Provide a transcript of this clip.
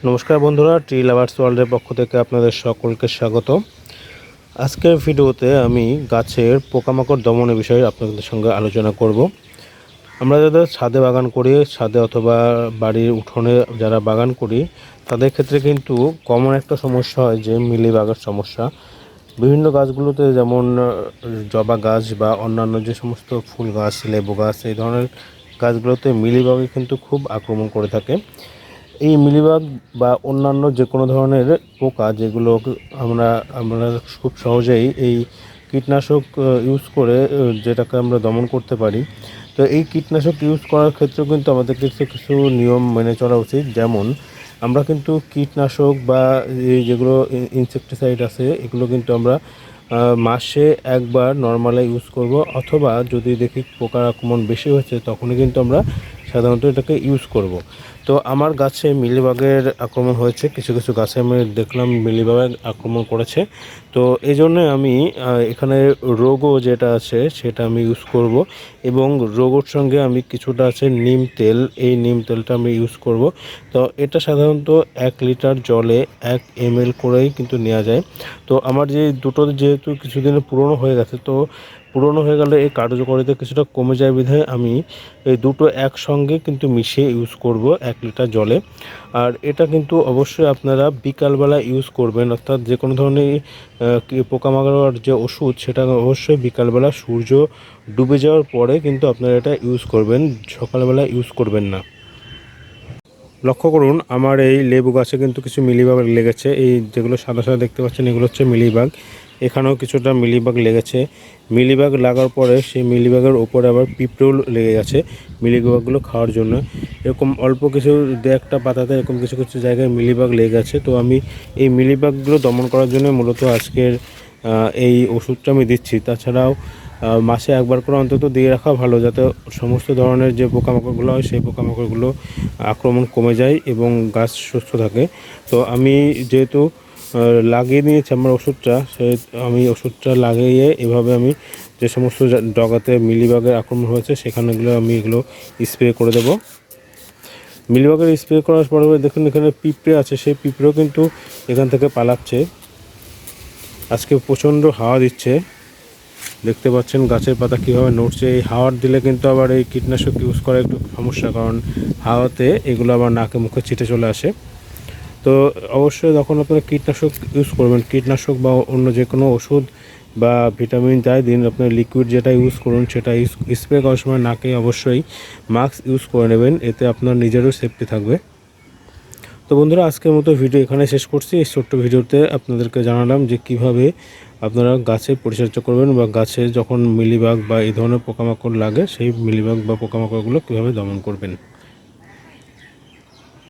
নমস্কার বন্ধুরা, tree lovers ওয়ার্ল্ডের পক্ষ থেকে আপনাদের সকলকে স্বাগত। আজকের ভিডিওতে আমি গাছের পোকামাকড় দমনের বিষয়ে আপনাদের সঙ্গে আলোচনা করব। আমরা যাদের ছাদে বাগান করি, ছাদে অথবা বাড়ির উঠোনে যারা বাগান করি, তাদের ক্ষেত্রে কিন্তু কমন একটা সমস্যা হয় যে মিলিবাগের সমস্যা। বিভিন্ন গাছগুলোতে যেমন জবা গাছ বা অন্যান্য যে সমস্ত ফুল গাছ, লেবু গাছ, এই ধরনের গাছগুলোতে মিলিবাগে কিন্তু খুব আক্রমণ করে থাকে। এই মিলিবাগ বা অন্যান্য যে কোনো ধরনের পোকা যেগুলো আমরা খুব সহজেই এই কীটনাশক ইউজ করে যেটাকে আমরা দমন করতে পারি। তো এই কীটনাশক ইউজ করার ক্ষেত্রেও কিন্তু আমাদের কিছু কিছু নিয়ম মেনে চলা উচিত। যেমন আমরা কিন্তু কীটনাশক বা এই যেগুলো ইনসেকটিসাইড আছে এগুলো কিন্তু আমরা মাসে একবার নর্মালে ইউজ করব, অথবা যদি দেখি পোকার আক্রমণ বেশি হয়েছে তখনই কিন্তু আমরা সাধারণত এটাকে ইউজ করব। তো আমার গাছে মিলিবাগের আক্রমণ হয়েছে, কিছু কিছু গাছে আমি দেখলাম মিলিবাগ আক্রমণ করেছে। তো এই জন্যে আমি এখানে রোগো যেটা আছে সেটা আমি ইউজ করব, এবং রোগোর সঙ্গে আমি কিছুটা আছে নিম তেল, এই নিম তেলটা আমি ইউজ করব। তো এটা সাধারণত 1 লিটার জলে 1 ml করেই কিন্তু নেওয়া যায়। তো আমার যে দুটো যেহেতু কিছুদিনের পুরনো হয়ে গেছে, তো পুরনো হয়ে গেলে এই কার্যকারিতা কিছুটা কমে যায় বিধায় আমি এই দুটো একসঙ্গে কিন্তু মিশিয়ে ইউজ করব 1 লিটার জলে। আর এটা কিন্তু অবশ্যই আপনারা বিকালবেলা ইউজ করবেন, অর্থাৎ যে কোনো ধরনের পোকামাকড়ের যে ওষুধ সেটা অবশ্যই বিকালবেলা সূর্য ডুবে যাওয়ার পরে কিন্তু আপনারা এটা ইউজ করবেন, সকালবেলা ইউজ করবেন না। লক্ষ্য করুন, আমার এই লেবু গাছে কিন্তু কিছু মিলিবাগ লেগেছে। এই যেগুলো সাদা সাদা দেখতে পাচ্ছেন এগুলো হচ্ছে মিলিবাগ। এখানেও কিছুটা মিলিবাগ লেগেছে। মিলিবাগ লাগার পরে সেই মিলিবাগের ওপরে আবার পিঁপড়েও লেগে গেছে মিলিবাগগুলো খাওয়ার জন্য। এরকম অল্প কিছু দু একটা পাতাতে এরকম কিছু কিছু জায়গায় মিলিবাগ লেগে গেছে। তো আমি এই মিলিবাগগুলো দমন করার জন্য মূলত আজকের এই ওষুধটা আমি দিচ্ছি। তাছাড়াও মাসে একবার করে অন্তত দিয়ে রাখা ভালো, যাতে সমস্ত ধরনের যে পোকামাকড়গুলো হয় সেই পোকামাকড়গুলো আক্রমণ কমে যায় এবং গাছ সুস্থ থাকে। তো আমি যেহেতু লাগিয়ে নিয়েছি আমার ওষুধটা, আমি ওষুধটা লাগিয়ে এভাবে আমি যে সমস্ত ডগাতে মিলিবাগের আক্রমণ হয়েছে সেখানেগুলো আমি এগুলো স্প্রে করে দেবো। মিলিবাগের স্প্রে করার পরে দেখুন এখানে পিঁপড়ে আছে, সেই পিঁপড়েও কিন্তু এখান থেকে পালাচ্ছে। আজকে প্রচণ্ড হাওয়া দিচ্ছে, দেখতে পাচ্ছেন গাছের পাতা কীভাবে নড়ছে। এই হাওয়ার দিলে কিন্তু আবার এই কীটনাশক ইউজ করা একটু সমস্যা, কারণ হাওয়াতে এগুলো আবার নাকে মুখে ছিটে চলে আসে। তো অবশ্যই যখন আপনারা কীটনাশক ইউজ করবেন, কীটনাশক বা অন্য যে কোনো ওষুধ বা ভিটামিন যাই দিন, আপনার লিকুইড যেটা ইউজ করুন সেটা স্প্রে করার সময় নাকে অবশ্যই মাস্ক ইউজ করে নেবেন, এতে আপনার নিজেরও সেফটি থাকবে। তো বন্ধুরা, আজকের মতো ভিডিও এখানে শেষ করছি। এই ছোট্ট ভিডিওতে আপনাদেরকে জানালাম যে কিভাবে আপনারা গাছে পরিচর্যা করবেন বা গাছে যখন মিলিবাগ বা এই ধরনের পোকামাকড় লাগে সেই মিলিবাগ বা পোকামাকড়গুলো কীভাবে দমন করবেন।